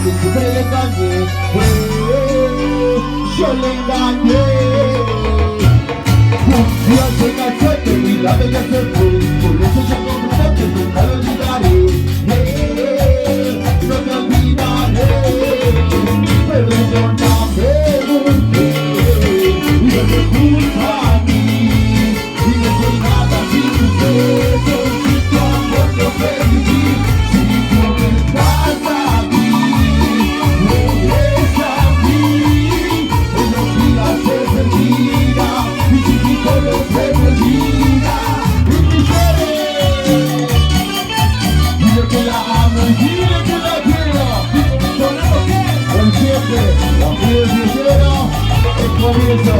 que siempre le engañé, yo le engañé. Un día se cansó y mi lado ya se fue, por eso yo comprendo que nunca lo olvidaré. No te olvidaré, perdóname porque vives junto a mí y no soy nada sin tus besos, sin tu amor no sé vivir. Si tú no estás aquí, regresa a mí, en los días se mentira y si todo se olvida y tú llores. Dile que la amo y dile que la quiero. ¿Sonando qué? Con siempre, la piel sincera, el comienzo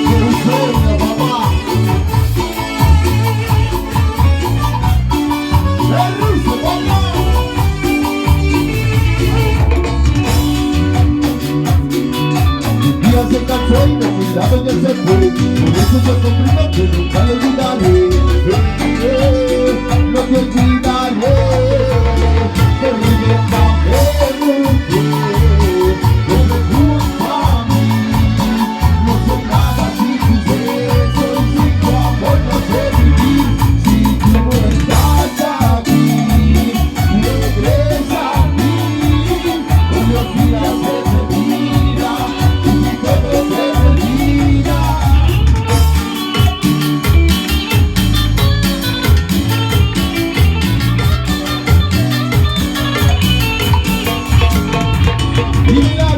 de un sueño, papá. ¡El ruso, papá! Un día se cansó y me cuidaba y ya se fue, por eso yo comprendo que nunca lo olvidaré. No te olvidaré, perdóname porque vives junto a mí. No soy nada sin tus besos, sin tu amor no sé vivir. Si tú no estás aquí, regresa a mí, en los días se termina y todo se termina. Mira